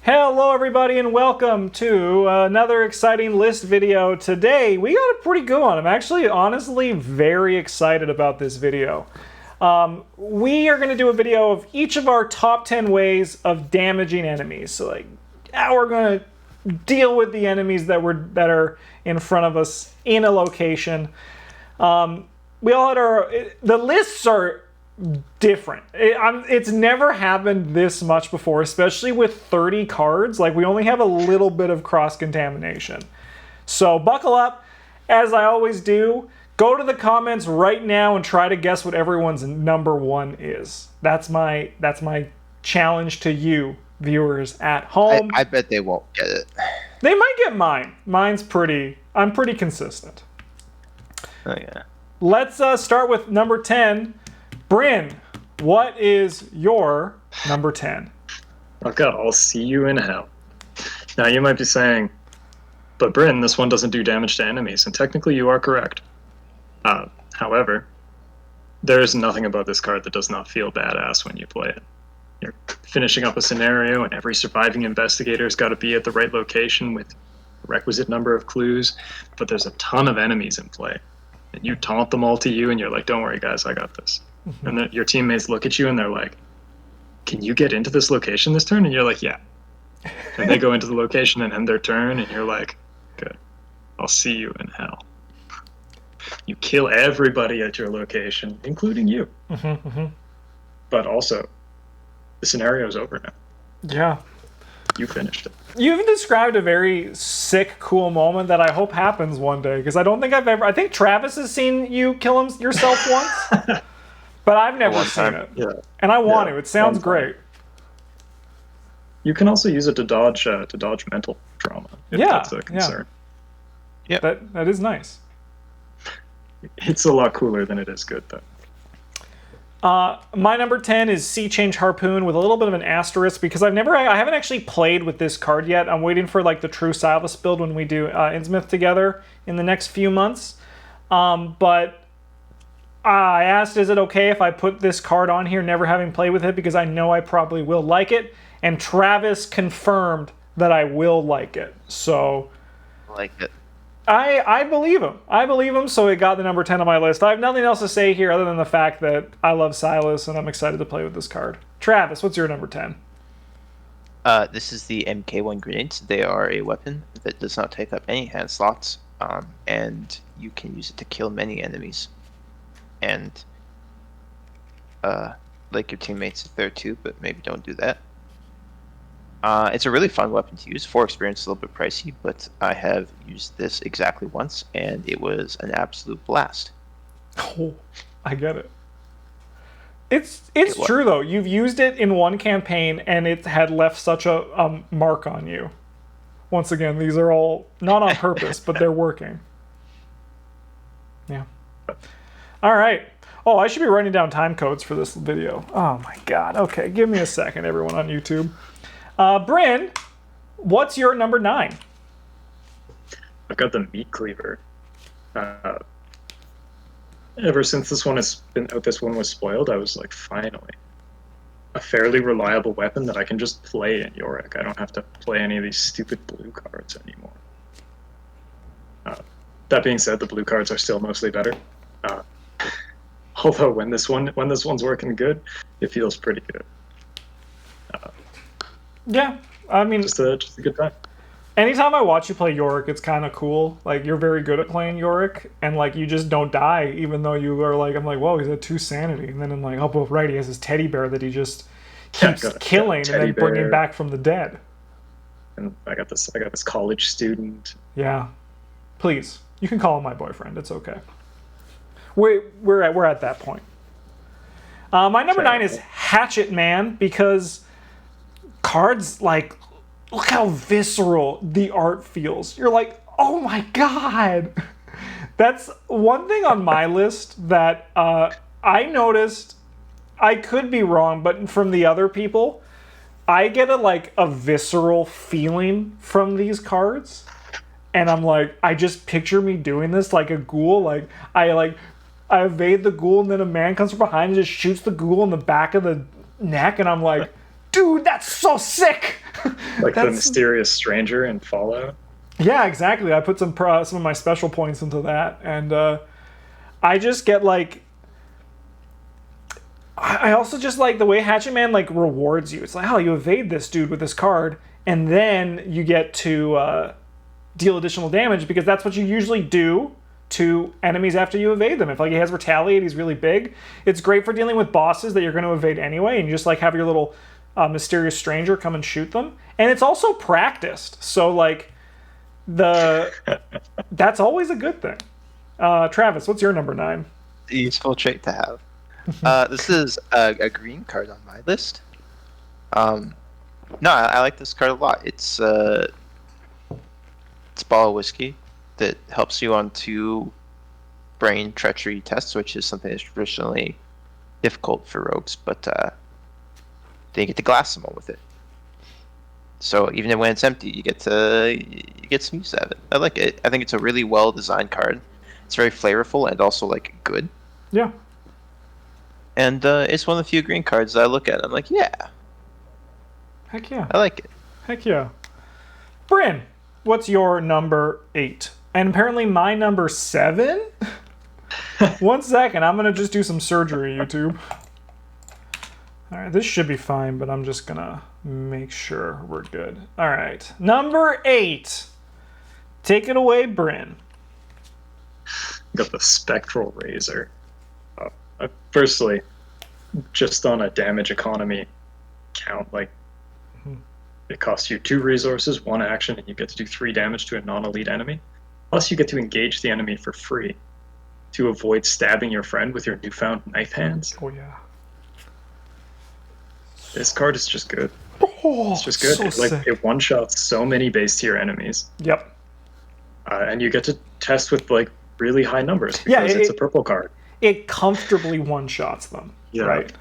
Hello everybody and welcome to another exciting list video. Today we got a pretty good one. I'm actually honestly very excited about this video. We are going to do a video of each of our top 10 ways of damaging enemies. So like how we're going to deal with the enemies that are in front of us in a location. We all had the lists are different. It's never happened this much before, especially with 30 cards. Like, we only have a little bit of cross-contamination. So buckle up. As I always do, go to the comments right now and try to guess what everyone's number one is. That's my challenge to you, viewers at home. I bet they won't get it. They might get mine. I'm pretty consistent. Oh, yeah. Let's start with number 10. Bryn, what is your number 10? Okay, I'll see you in hell. Now, you might be saying, but Bryn, this one doesn't do damage to enemies, and technically you are correct. However, there is nothing about this card that does not feel badass when you play it. You're finishing up a scenario, and every surviving investigator's got to be at the right location with the requisite number of clues, but there's a ton of enemies in play. And you taunt them all to you, and you're like, don't worry, guys, I got this. Mm-hmm. And then your teammates look at you, and they're like, can you get into this location this turn? And you're like, yeah. And they go into the location and end their turn, and you're like, good. I'll see you in hell. You kill everybody at your location, including you. Mm-hmm, mm-hmm. But also, the scenario's over now. Yeah. You finished it. You've described a very sick, cool moment that I hope happens one day, because I don't think I think Travis has seen you kill yourself once, but I've never seen it. Yeah. And I want to. It sounds great. You can also use it to dodge mental trauma if that's a concern. Yeah. That is nice. It's a lot cooler than it is good, though. My number 10 is Sea Change Harpoon with a little bit of an asterisk because I haven't actually played with this card yet. I'm waiting for like the true Silas build when we do Innsmouth together in the next few months. But I asked, is it okay if I put this card on here never having played with it, because I know I probably will like it. And Travis confirmed that I will like it. So I like it. I believe him. I believe him, so it got the number 10 on my list. I have nothing else to say here other than the fact that I love Silas and I'm excited to play with this card. Travis, what's your number 10? This is the MK1 grenades. They are a weapon that does not take up any hand slots, and you can use it to kill many enemies. And like your teammates there too, but maybe don't do that. It's a really fun weapon to use. For experience, a little bit pricey, but I have used this exactly once, and it was an absolute blast. Oh, I get it. It's true, though. You've used it in one campaign, and it had left such a mark on you. Once again, these are all not on purpose, but they're working. Yeah. All right. Oh, I should be writing down time codes for this video. Oh, my God. Okay, give me a second, everyone on YouTube. Bryn, what's your number 9? I've got the Meat Cleaver. Ever since this one has been out, this one was spoiled, I was like, finally. A fairly reliable weapon that I can just play in Yorick. I don't have to play any of these stupid blue cards anymore. That being said, the blue cards are still mostly better. Although when this one's working good, it feels pretty good. Yeah, I mean, just a good time. Anytime I watch you play Yorick, it's kind of cool. Like, you're very good at playing Yorick, and like you just don't die, even though you are like, I'm like, whoa, he's at 2 sanity, and then I'm like, oh, but right, he has his teddy bear that he just keeps killing and then bringing back from the dead. And I got this college student. Yeah, please, you can call him my boyfriend. It's okay. We're at that point. My number 9 is Hatchet Man, because cards, like, look how visceral the art feels. You're like, oh my God. That's one thing on my list that I noticed. I could be wrong, but from the other people, I get a visceral feeling from these cards. And I'm like, I just picture me doing this like a ghoul. Like, I evade the ghoul, and then a man comes from behind and just shoots the ghoul in the back of the neck, and I'm like, dude, that's so sick. Like the mysterious stranger in Fallout. Yeah, exactly. I put some of my special points into that, and I just get like. I also just like the way Hatchet Man like rewards you. It's like, oh, you evade this dude with this card, and then you get to deal additional damage because that's what you usually do to enemies after you evade them. If like he has Retaliate, he's really big. It's great for dealing with bosses that you're going to evade anyway, and you just like have your little mysterious stranger come and shoot them. And it's also practiced, so like that's always a good thing. Travis, what's your number 9? Useful trait to have. This is a green card on my list. No, I like this card a lot. It's Ball of Whiskey that helps you on 2 brain treachery tests, which is something that's traditionally difficult for rogues, but then you get to glass them all with it. So even when it's empty, you get some use out of it. I like it. I think it's a really well designed card. It's very flavorful and also like good. Yeah. And it's one of the few green cards that I look at. I'm like, yeah. Heck yeah. I like it. Heck yeah. Bryn, what's your number 8? And apparently my number 7? 1 second, I'm going to just do some surgery, YouTube. Alright, this should be fine, but I'm just going to make sure we're good. Alright, number 8. Take it away, Bryn. Got the Spectral Razor. Firstly, just on a damage economy count, like it costs you 2 resources, 1 action, and you get to do 3 damage to a non-elite enemy. Plus, you get to engage the enemy for free to avoid stabbing your friend with your newfound knife hands. Oh yeah. This card is just good. Oh, it's just good. So sick. It one-shots so many base tier enemies. Yep. And you get to test with like really high numbers because it's a purple card. It comfortably one-shots them. Yeah. Right.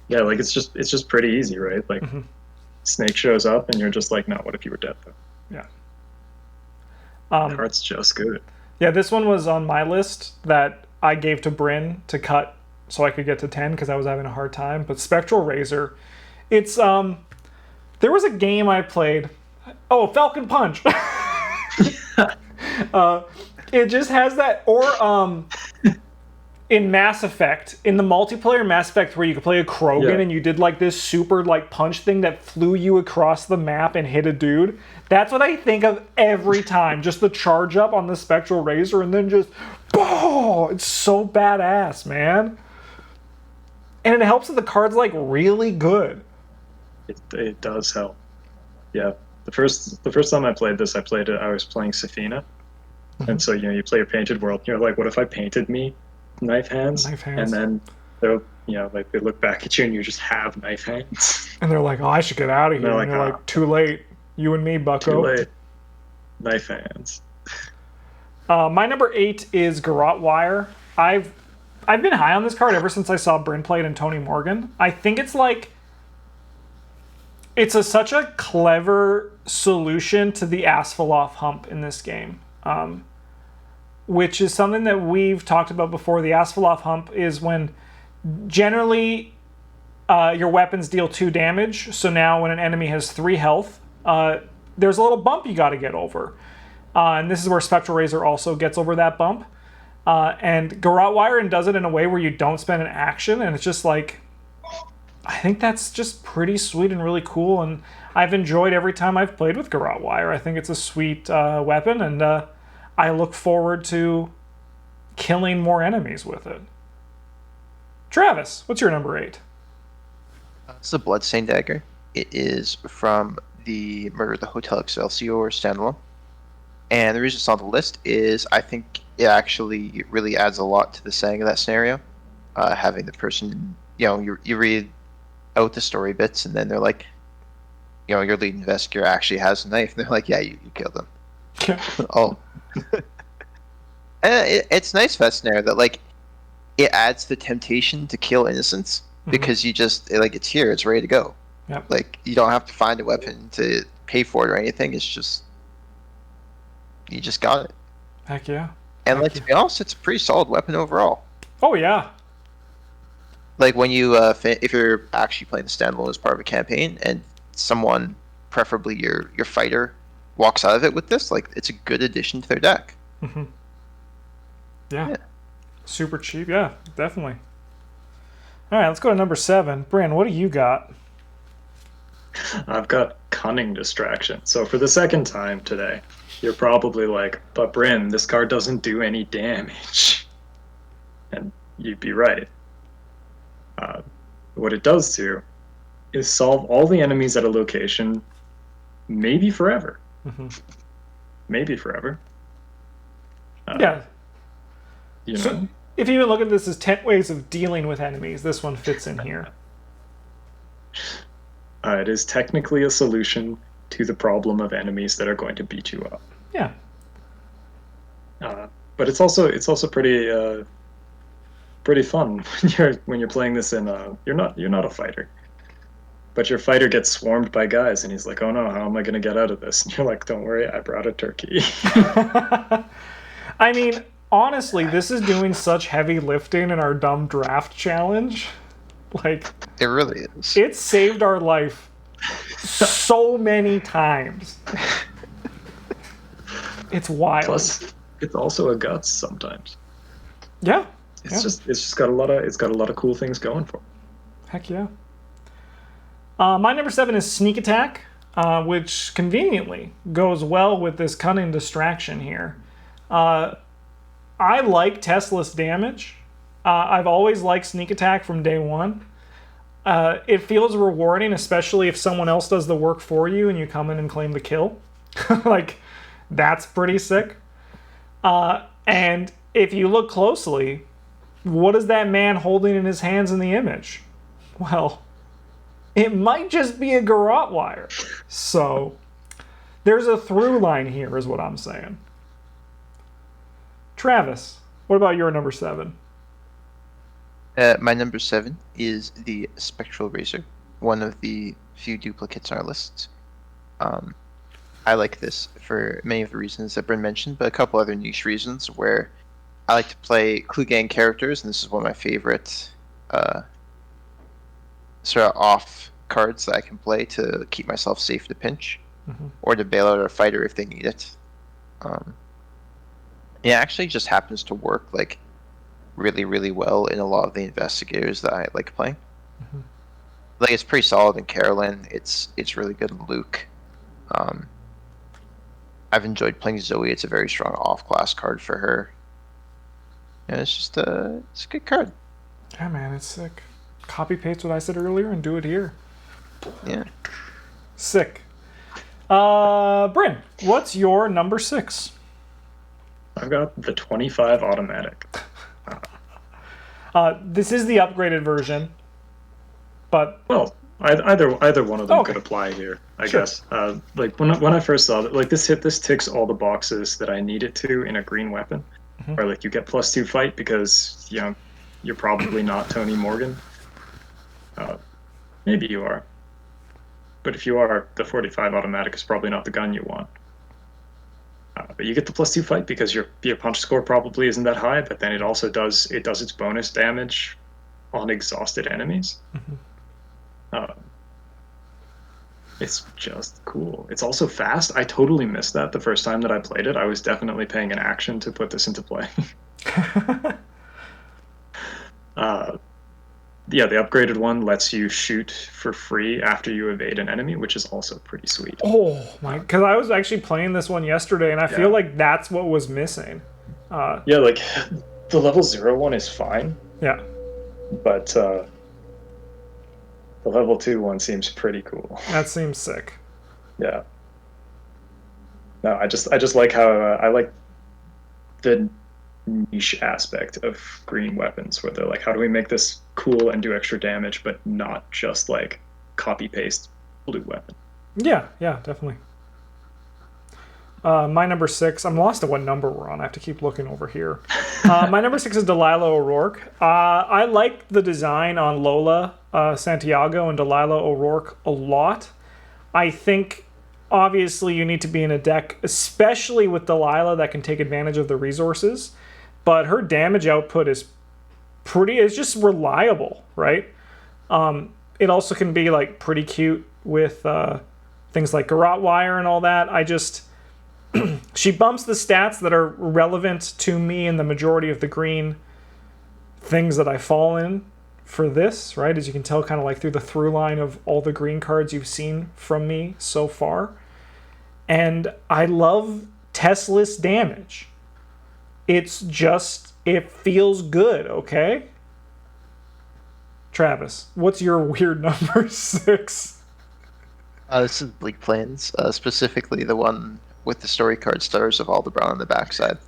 Yeah, like it's just pretty easy, right? Like Snake shows up and you're just like, no, what if you were dead though? Yeah. The card's just good. Yeah, this one was on my list that I gave to Bryn to cut so I could get to 10 because I was having a hard time. But Spectral Razor, it's there was a game I played. Oh, Falcon Punch. It just has that, or in Mass Effect, in the multiplayer Mass Effect where you could play a Krogan and you did like this super like punch thing that flew you across the map and hit a dude. That's what I think of every time. Just the charge up on the Spectral Razor and then just, oh, it's so badass, man. And it helps that the card's like really good. It does help. Yeah. The first time I played this, I was playing Safina. And so, you play a painted world. You're like, what if I painted me knife hands? And then they'll, like they look back at you and you just have knife hands. And they're like, oh, I should get out of here. And you're like, too late. You and me, bucko. Too late. Knife hands. My number 8 is Garrote Wire. I've been high on this card ever since I saw Bryn play it and Tony Morgan. I think it's like, it's such a clever solution to the Asphalov hump in this game. Which is something that we've talked about before. The Asphalov hump is when generally your weapons deal 2 damage. So now when an enemy has 3 health, there's a little bump you got to get over. And this is where Spectral Razor also gets over that bump. And Garrote Wire does it in a way where you don't spend an action. And it's just like, I think that's just pretty sweet and really cool. And I've enjoyed every time I've played with Garrote Wire. I think it's a sweet weapon. And I look forward to killing more enemies with it. Travis, what's your number 8? It's a Bloodstained Dagger. It is from the Murder at the Hotel Excelsior standalone. And the reason it's on the list is I think it actually really adds a lot to the setting of that scenario. Having the person, you read out the story bits and then they're like, your lead investigator actually has a knife. And they're like, yeah, you killed him. Oh. And it's nice for that scenario that like it adds the temptation to kill innocents because you just it's here, it's ready to go. Yep. Like you don't have to find a weapon to pay for it or anything. It's just you just got it. Heck yeah. And to be honest, it's a pretty solid weapon overall. Oh yeah. Like when you if you're actually playing the standalone as part of a campaign, and someone, preferably your fighter, walks out of it with this, like it's a good addition to their deck. Mm-hmm. Yeah. Super cheap. Yeah, definitely. All right, let's go to number 7. Bryn, what do you got? I've got Cunning Distraction. So for the second time today, you're probably like, but Bryn, this card doesn't do any damage. And you'd be right. What it does do is solve all the enemies at a location, maybe forever. Mm-hmm. Maybe forever. Yeah. You know? So if you even look at this as 10 ways of dealing with enemies, this one fits in here. It is technically a solution to the problem of enemies that are going to beat you up. Yeah. But it's also pretty fun when you're playing this in you're not a fighter, but your fighter gets swarmed by guys and he's like, oh no, how am I going to get out of this? And you're like, don't worry, I brought a turkey. I mean, honestly, this is doing such heavy lifting in our dumb draft challenge. Like, It really is. it saved our life so many times. It's wild. Plus, it's also a guts sometimes. Yeah. It's just got a lot of cool things going for it. Heck yeah. My number 7 is Sneak Attack, which conveniently goes well with this Cunning Distraction here. I like testless damage. I've always liked Sneak Attack from day one. It feels rewarding, especially if someone else does the work for you and you come in and claim the kill. Like, that's pretty sick. And if you look closely, what is that man holding in his hands in the image? Well, it might just be a garrote wire. So, there's a through line here, is what I'm saying. Travis, what about your number 7? My number 7 is the Spectral Razor, one of the few duplicates on our lists. I like this for many of the reasons that Bryn mentioned, but a couple other niche reasons where I like to play Clue Gang characters, and this is one of my favorite sort of off cards that I can play to keep myself safe to pinch, or to bail out a fighter if they need it. It actually just happens to work like really, really well in a lot of the investigators that I like playing. Like, it's pretty solid in Carolyn. It's really good in Luke. I've enjoyed playing Zoe. It's a very strong off-class card for her. And it's just it's a good card. Yeah, man, it's sick. Copy paste what I said earlier and do it here. Yeah. Sick. Bryn, what's your number 6? I've got the 25 automatic. This is the upgraded version, but Well, either one of them could apply here, I guess. Like when I first saw it, like this ticks all the boxes that I need it to in a green weapon, or like you get +2 fight because you're probably not Tony Morgan. Maybe you are, but if you are, the 45 automatic is probably not the gun you want. But you get the +2 fight because your punch score probably isn't that high, but then it also does its bonus damage on exhausted enemies. It's just cool. It's also fast. I totally missed that the first time that I played it. I was definitely paying an action to put this into play. Yeah, the upgraded one lets you shoot for free after you evade an enemy, which is also pretty sweet. oh my, because I was actually playing this one yesterday and I feel like that's what was missing. Yeah, like the level 0 one is fine. Yeah. But the level 2 one seems pretty cool. That seems sick. Yeah. No, I just like how I like the niche aspect of green weapons, where they're like, how do we make this cool and do extra damage, but not just like copy paste blue weapon. Yeah, definitely. My number 6, I'm lost at what number we're on. I have to keep looking over here. My number 6 is Delilah O'Rourke. I like the design on Lola Santiago and Delilah O'Rourke a lot. I think obviously you need to be in a deck, especially with Delilah, that can take advantage of the resources. But her damage output is it's just reliable, right? It also can be like pretty cute with things like garrote wire and all that. She bumps the stats that are relevant to me in the majority of the green things that I fall in for this, right? As you can tell, kind of like through the through line of all the green cards you've seen from me so far. And I love testless damage. It feels good, okay? Travis, what's your weird number 6? This is Bleak Plains, specifically the one with the story card Stars of Aldebaran on the backside,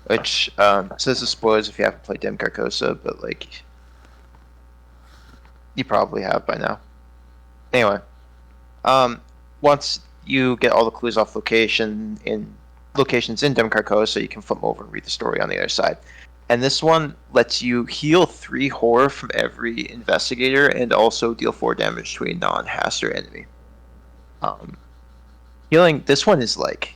which says the spoilers if you haven't played Dim Carcosa, but like you probably have by now. Anyway, once you get all the clues off locations in Dim Carcosa, you can flip them over and read the story on the other side. And this one lets you heal 3 horror from every investigator and also deal 4 damage to a non-Haster enemy. Healing, this one is like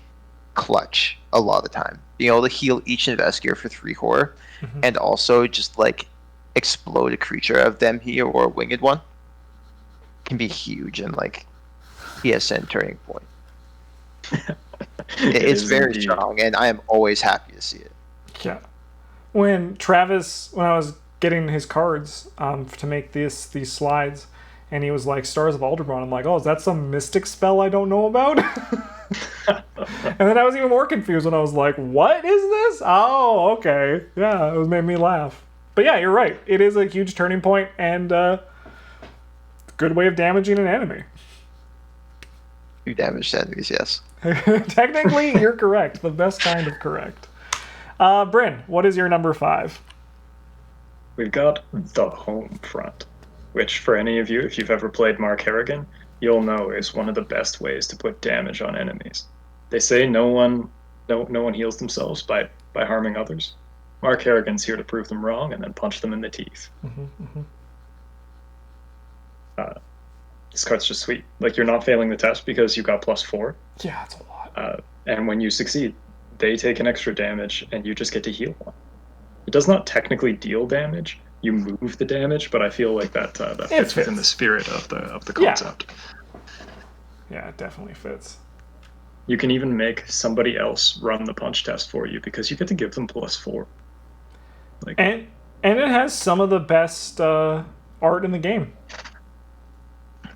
clutch a lot of the time. Being able to heal each investigator for 3 horror and also just like explode a creature of them here or a winged one can be huge and like PSN turning point. It's very strong, and I am always happy to see it. Yeah. When I was getting his cards to make these slides, and he was like, Stars of Aldebaran, I'm like, oh, is that some mystic spell I don't know about? And then I was even more confused when I was like, what is this? Oh, okay. Yeah, it made me laugh. But yeah, you're right. It is a huge turning point and good way of damaging an enemy. You damage enemies, yes. Technically, you're correct. The best kind of correct. Bryn, what is your number 5? We've got the home front, which for any of you, if you've ever played Mark Harrigan, you'll know is one of the best ways to put damage on enemies. They say no one heals themselves by harming others. Mark Harrigan's here to prove them wrong and then punch them in the teeth. This card's just sweet. Like, you're not failing the test because you got +4. Yeah, that's a lot. And when you succeed, they take an extra damage and you just get to heal 1. It does not technically deal damage. You move the damage, but I feel like that fits within the spirit of the concept. Yeah, it definitely fits. You can even make somebody else run the punch test for you because you get to give them +4. Like, and it has some of the best art in the game.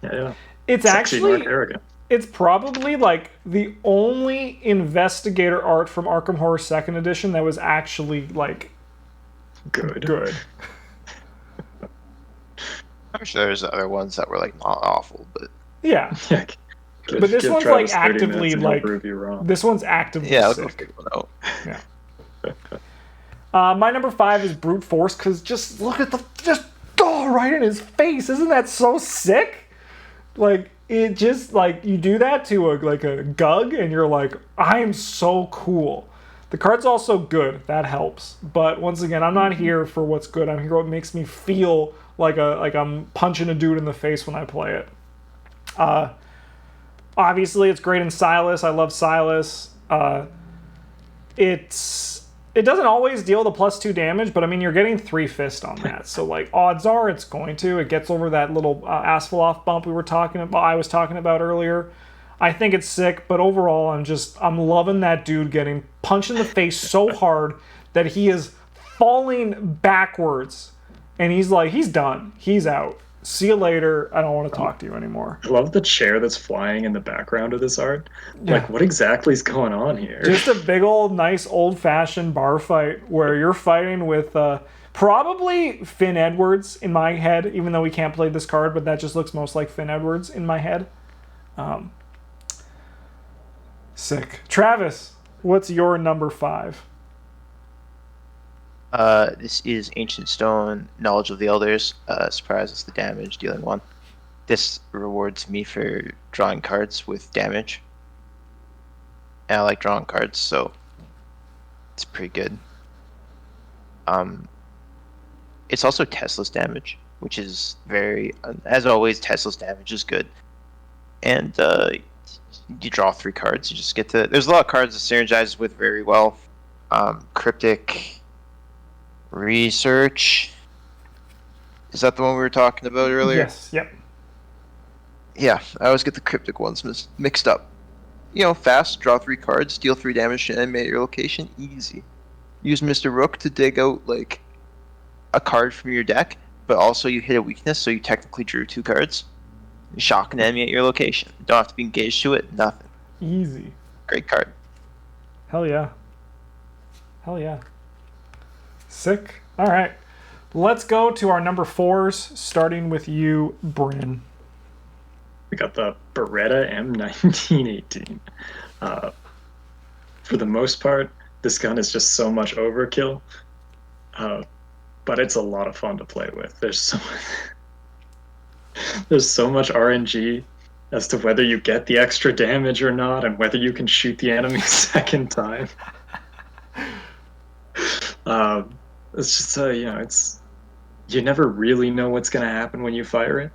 Yeah. It's Sexy actually Mark Harrigan. It's probably like the only investigator art from Arkham Horror 2nd Edition that was actually like good. I'm sure there's other ones that were like not awful, but yeah. But this one's like actively like this one's actively I'll sick. go figure one out. Yeah. My number 5 is Brute Force, because just look at right in his face. Isn't that so sick? Like, it just, like, you do that to a Gug, and you're like, I am so cool. The card's also good. That helps. But once again, I'm not here for what's good. I'm here what makes me feel like I'm punching a dude in the face when I play it. Obviously, it's great in Silas. I love Silas. It doesn't always deal the +2 damage, but I mean, you're getting 3 fist on that. So like, odds are it's going to. It gets over that little Asphalov bump I was talking about earlier. I think it's sick, but overall, I'm loving that dude getting punched in the face so hard that he is falling backwards, and he's done. He's out. See you later. I don't want to talk to you anymore. I love the chair that's flying in the background of this art. Yeah. Like, what exactly is going on here? Just a big old nice old-fashioned bar fight where you're fighting with probably Finn Edwards in my head, even though we can't play this card, but that just looks most like Finn Edwards in my head. Sick. Travis, what's your number 5? This is Ancient Stone, Knowledge of the Elders. Surprises the damage, dealing 1. This rewards me for drawing cards with damage. And I like drawing cards, so it's pretty good. It's also testless damage, which is very, as always, testless damage is good. And you draw 3 cards. You just get to. There's a lot of cards that synergizes with very well. Cryptic Research, Is that the one we were talking about earlier? Yes. Yep. Yeah, I always get the cryptic ones mixed up. Fast, draw 3 cards, deal 3 damage to enemy at your location, easy. Use Mr. Rook to dig out, like, a card from your deck, but also you hit a weakness, so you technically drew 2 cards. You shock an enemy at your location. You don't have to be engaged to it, nothing. Easy. Great card. Hell yeah. Hell yeah. Sick. All right. Let's go to our number 4s, starting with you, Bryn. We got the Beretta M1918. For the most part, this gun is just so much overkill, but it's a lot of fun to play with. There's so much RNG as to whether you get the extra damage or not, and whether you can shoot the enemy a second time. It's just you never really know what's going to happen when you fire it.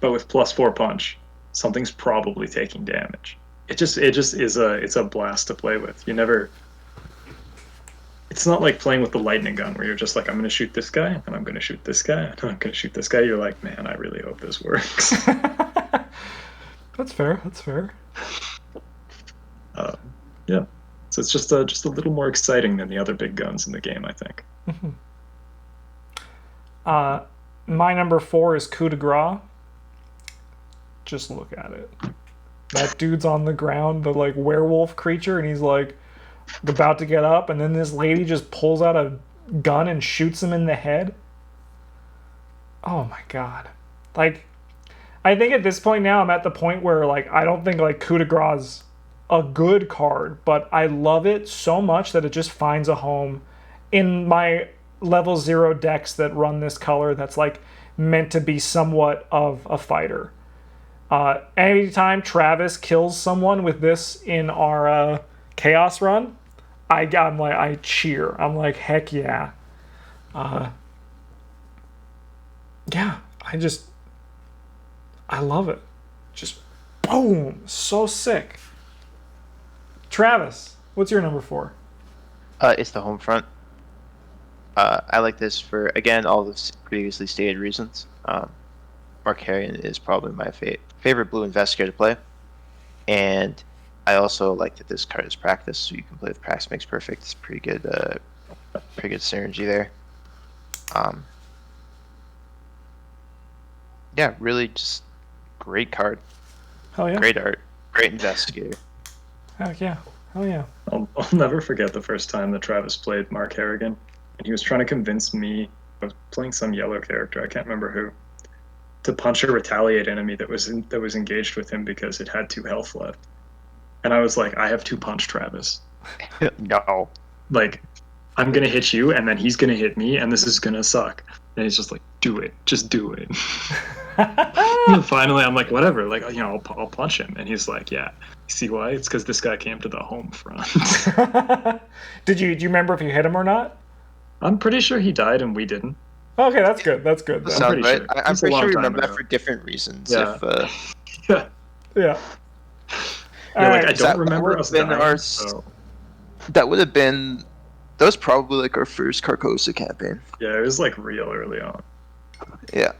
But with +4 punch, something's probably taking damage. It just is a blast to play with. It's not like playing with the lightning gun where you're just like, I'm gonna shoot this guy, and I'm gonna shoot this guy, and I'm gonna shoot this guy. You're like, man, I really hope this works. That's fair. That's fair. Yeah. So it's just a little more exciting than the other big guns in the game, I think. My number 4 is Coup de Grace. Just look at it. That dude's on the ground, the like werewolf creature, and he's like about to get up, and then this lady just pulls out a gun and shoots him in the head. Oh my god. Like, I think at this point now I'm at the point where like I don't think like Coup de Grace a good card, but I love it so much that it just finds a home in my level 0 decks that run this color that's like meant to be somewhat of a fighter. Anytime Travis kills someone with this in our chaos run, I'm like, I cheer. I'm like, heck yeah. Yeah, I love it. Just boom, so sick. Travis, what's your number 4? It's the home front. I like this for, again, all the previously stated reasons. Markarian is probably my favorite blue investigator to play. And I also like that this card is practice, so you can play with practice makes perfect. It's pretty good synergy there. Yeah, really just great card. Hell yeah. Great art. Great investigator. Heck yeah. Hell yeah. I'll never forget the first time that Travis played Mark Harrigan, and he was trying to convince me, I was playing some yellow character, I can't remember who, to punch a retaliate enemy that was engaged with him because it had 2 health left. And I was like, I have 2 punch, Travis. No. Like, I'm gonna hit you, and then he's gonna hit me, and this is gonna suck. And he's just like, do it, just do it. And finally, I'm like, whatever, like, I'll punch him. And he's like, yeah. See why? It's because this guy came to the home front. Do you remember if you hit him or not? I'm pretty sure he died and we didn't. Okay, that's good. That's good. That sounds right. Sure. I'm pretty sure we remember that ago. for different reasons. Yeah. Yeah. Yeah, like, I don't remember us dying, so. That would have been... That was probably like our first Carcosa campaign. Yeah, it was like real early on. Yeah.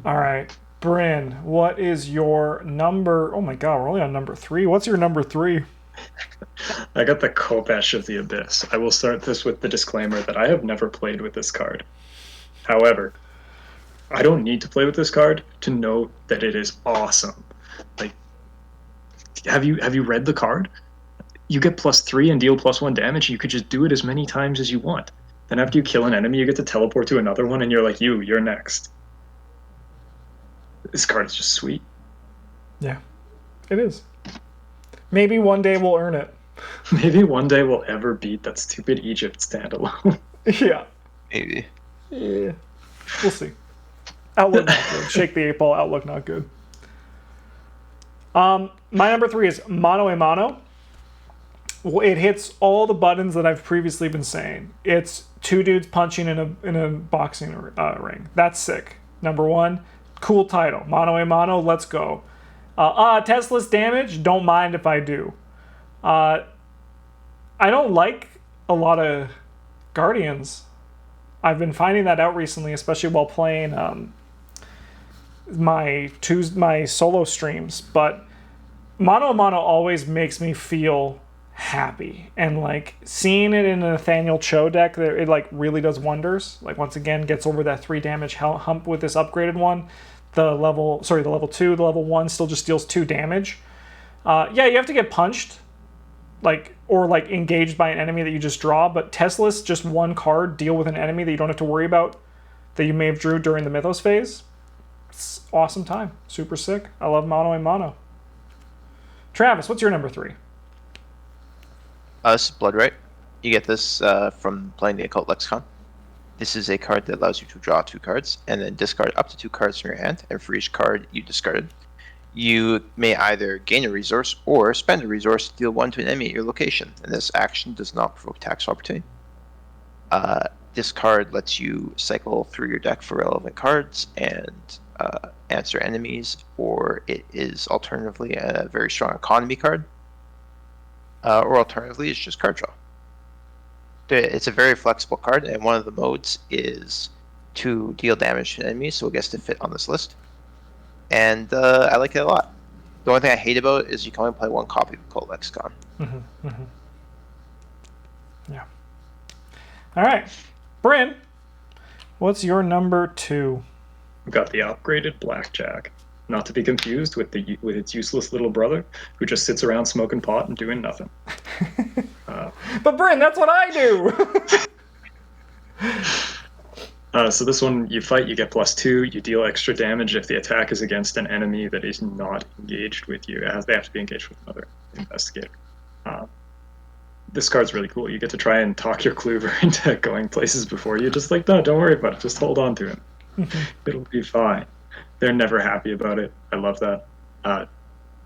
All right. Bryn, what is your number... Oh my god, we're only on number 3. What's your number 3? I got the Kopesh of the Abyss. I will start this with the disclaimer that I have never played with this card. However, I don't need to play with this card to know that it is awesome. Like, have you read the card? You get +3 and deal +1 damage. You could just do it as many times as you want. Then after you kill an enemy, you get to teleport to another one, and you're like, you're next. This card is just sweet. Yeah, it is. Maybe one day we'll earn it. Maybe one day we'll ever beat that stupid Egypt standalone. Yeah. Maybe. Yeah. We'll see. Outlook not good. Shake the 8-ball. Outlook not good. My number 3 is Mano a Mano. It hits all the buttons that I've previously been saying. It's 2 dudes punching in a boxing ring. That's sick. Number 1, cool title. Mano a Mano, let's go. Tesla's damage, don't mind if I do. I don't like a lot of Guardians. I've been finding that out recently, especially while playing my solo streams. But mono a mono always makes me feel happy, and like seeing it in a Nathaniel Cho deck, it like really does wonders. Like once again gets over that 3 damage hump with this upgraded one. The level 2, the level 1 still just deals 2 damage. Yeah, you have to get punched, or engaged by an enemy that you just draw, but Tesla's just 1 card, deal with an enemy that you don't have to worry about that you may have drew during the Mythos phase. It's awesome time. Super sick. I love mono and mono. Travis, what's your number 3? This is Blood Right. You get this from playing the Occult Lexicon. This is a card that allows you to draw 2 cards and then discard up to 2 cards from your hand, and for each card you discarded, you may either gain a resource or spend a resource to deal 1 to an enemy at your location, and this action does not provoke tax opportunity. This card lets you cycle through your deck for relevant cards and answer enemies, or it is alternatively a very strong economy card, or alternatively it's just card draw. It's a very flexible card, and one of the modes is to deal damage to enemies, so it gets to fit on this list. And I like it a lot. The only thing I hate about it is you can only play 1 copy of Occult Lexicon. Yeah. All right. Bryn, what's your number 2? We've got the upgraded Blackjack. Not to be confused with its useless little brother who just sits around smoking pot and doing nothing. But Bryn, that's what I do! So this one, you fight, you get +2, you deal extra damage if the attack is against an enemy that is not engaged with you. They have to be engaged with another investigator. This card's really cool. You get to try and talk your Kluber into going places before you. Just like, no, don't worry about it. Just hold on to him. It'll be fine. They're never happy about it. I love that.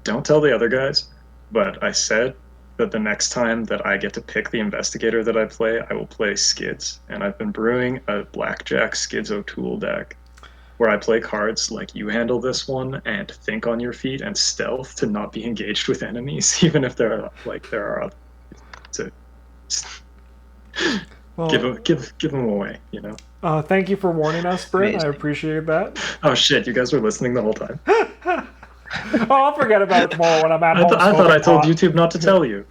Don't tell the other guys, but I said that the next time that I get to pick the investigator that I play, I will play Skids. And I've been brewing a Blackjack Skids O'Toole deck where I play cards like You Handle This One and Think on Your Feet and Stealth to not be engaged with enemies, even if there are others. To Well, give them away, you know? thank you for warning us, Bryn. Amazing. I appreciate that. Oh shit, you guys were listening the whole time. Oh, I'll forget about it tomorrow when I'm at home. I thought I told pot. YouTube not to tell you.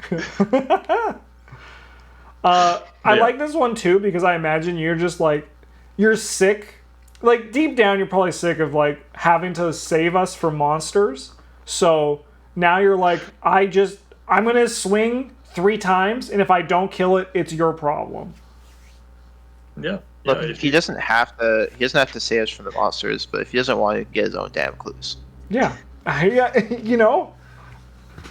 I like this one too because I imagine you're just like, you're sick. Like deep down, you're probably sick of like having to save us from monsters. So now you're like, I'm gonna swing 3 times, and if I don't kill it, it's your problem. Yeah. Look, if he doesn't have to save us from the monsters, but if he doesn't want to get his own damn clues. Yeah. You know,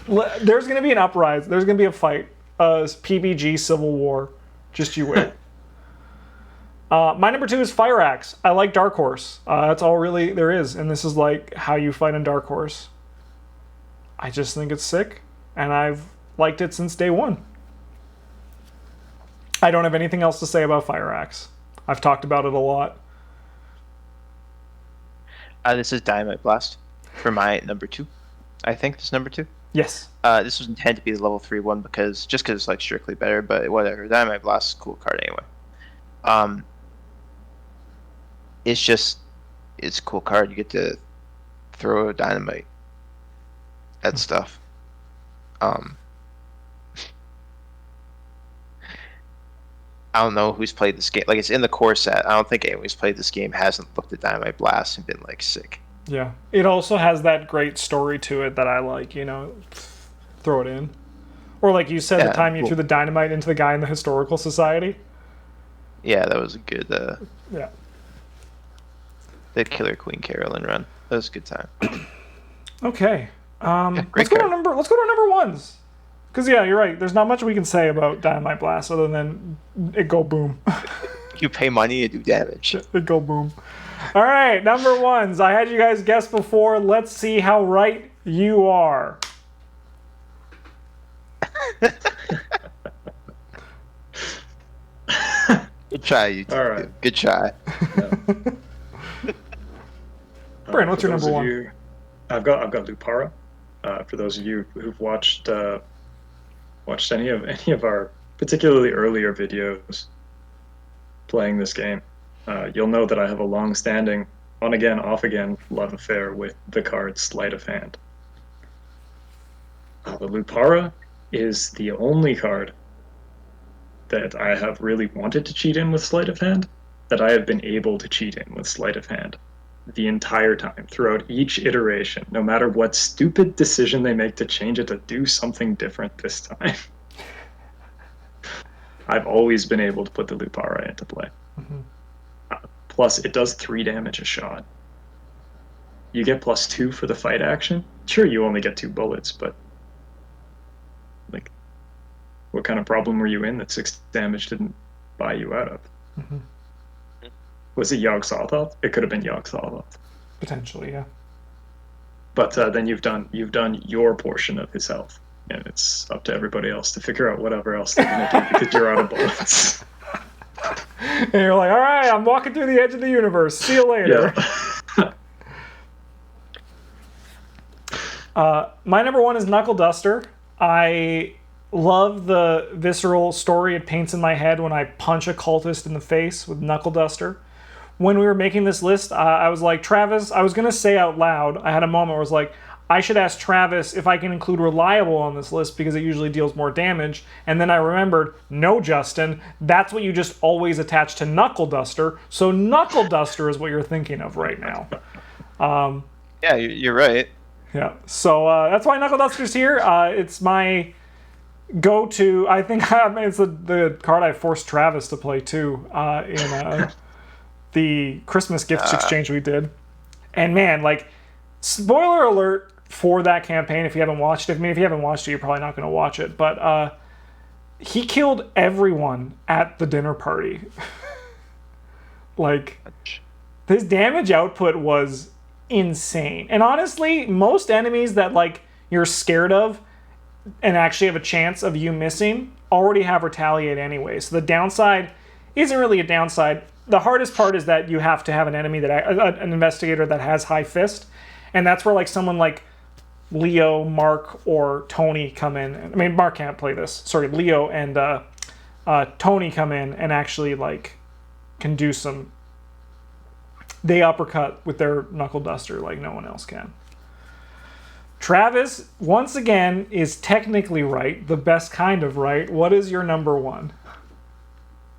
there's going to be an uprising. There's going to be a fight. PBG Civil War. Just you wait. My number 2 is Fire Axe. I like Dark Horse. That's all really there is. And this is like how you fight in Dark Horse. I just think it's sick. And I've liked it since day 1. I don't have anything else to say about Fire Axe. I've talked about it a lot. This is Dynamite Blast for my number 2. I think this is number 2. Yes. This was intended to be the level 3 one because it's like strictly better, but whatever. Dynamite Blast is a cool card anyway. It's a cool card. You get to throw dynamite at stuff. I don't know who's played this game. Like, it's in the core set. I don't think anyone who's played this game hasn't looked at Dynamite Blast and been like sick. Yeah. It also has that great story to it that I like, you know, throw it in. Or like you said, the time you threw the dynamite into the guy in the Historical Society. Yeah, that was a good yeah. The Killer Queen Carolyn run. That was a good time. Okay. Great let's go to our number 1s. Because, yeah, you're right. There's not much we can say about Dynamite Blast other than it go boom. You pay money to do damage. It go boom. All right, number 1s. I had you guys guess before. Let's see how right you are. Good try, you. All right. Good try. Bryn, what's your number 1? I've got Lupara. For those of you who've watched any of our particularly earlier videos, playing this game, you'll know that I have a long-standing, on-again, off-again love affair with the card Sleight of Hand. The Lupara is the only card that I have really wanted to cheat in with Sleight of Hand, that I have been able to cheat in with Sleight of Hand the entire time, throughout each iteration, no matter what stupid decision they make to change it to do something different this time. I've always been able to put the Lupara into play. Plus, it does 3 damage a shot. You get +2 for the fight action. Sure, you only get 2 bullets, but like, what kind of problem were you in that 6 damage didn't buy you out of? Was it Yogg-Sothoth? It could have been Yogg-Sothoth. Potentially, yeah. But then you've done your portion of his health, and it's up to everybody else to figure out whatever else they're gonna do because you're out of bullets. And you're like, all right, I'm walking through the edge of the universe. See you later. Yeah. My number 1 is Knuckle Duster. I love the visceral story it paints in my head when I punch a cultist in the face with Knuckle Duster. When we were making this list, I was like, Travis, I was going to say out loud, I had a moment where I was like, I should ask Travis if I can include Reliable on this list because it usually deals more damage. And then I remembered, no, Justin, that's what you just always attach to Knuckle Duster. So Knuckle Duster is what you're thinking of right now. Yeah, you're right. Yeah, so that's why Knuckle Duster's here. It's my go-to. I think it's the card I forced Travis to play too in the Christmas gift exchange we did. And man, like, spoiler alert for that campaign if you haven't watched it. I mean, if you haven't watched it, you're probably not going to watch it. But he killed everyone at the dinner party. Like, his damage output was insane. And honestly, most enemies that like you're scared of and actually have a chance of you missing already have Retaliate anyway. So the downside isn't really a downside. The hardest part is that you have to have an enemy that an investigator that has high fist, and that's where like someone like Leo, Mark, or Tony come in. I mean, Mark can't play this. Sorry, Leo and Tony come in and actually like can do some. They uppercut with their Knuckle Duster like no one else can. Travis, once again, is technically right, the best kind of right. What is your number 1?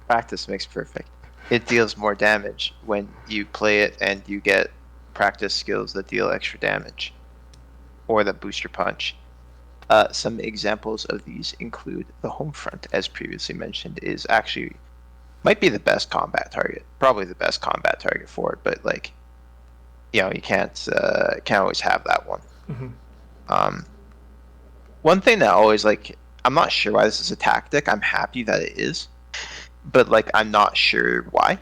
Practice makes perfect. It deals more damage when you play it and you get practice skills that deal extra damage or that boost your punch. Some examples of these include the home front, as previously mentioned, is actually might be the best combat target, probably the best combat target for it, but like, you know, you can't always have that one. One thing that always like, I'm not sure why this is a tactic. I'm happy that it is, but like, I'm not sure why.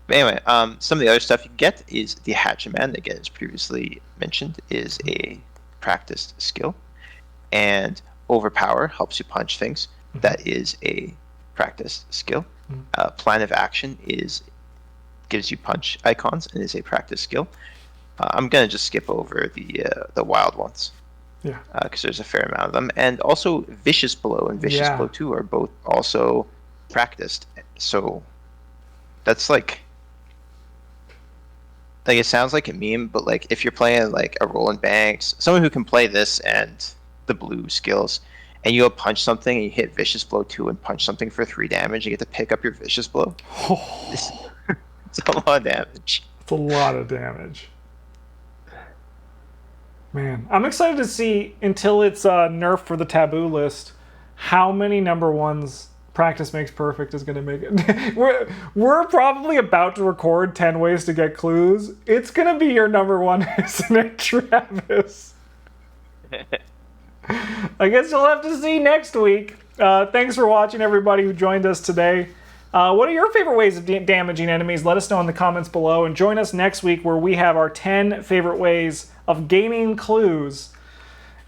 But anyway, some of the other stuff you get is the Hatchaman, again, as previously mentioned, is a practiced skill, and Overpower helps you punch things. That is a practiced skill. Plan of Action gives you punch icons and is a practice skill. I'm gonna just skip over the wild ones, because there's a fair amount of them, and also Vicious Blow and Vicious Blow 2 are both also practiced. So that's like it sounds like a meme, but like if you're playing like a Roland Banks, someone who can play this and the blue skills, and you go punch something and you hit Vicious Blow 2 and punch something for 3 damage, you get to pick up your Vicious Blow. It's a lot of damage. It's a lot of damage. Man, I'm excited to see, until it's nerfed for the taboo list, how many number 1s Practice Makes Perfect is going to make it. We're probably about to record 10 ways to get clues. It's going to be your number 1, isn't it, Travis? I guess you'll have to see next week. Thanks for watching, everybody who joined us today. What are your favorite ways of damaging enemies? Let us know in the comments below. And join us next week where we have our 10 favorite ways of gaining clues.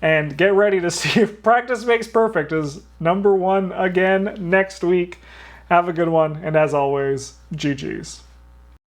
And get ready to see if Practice Makes Perfect is number 1 again next week. Have a good one. And as always, GG's.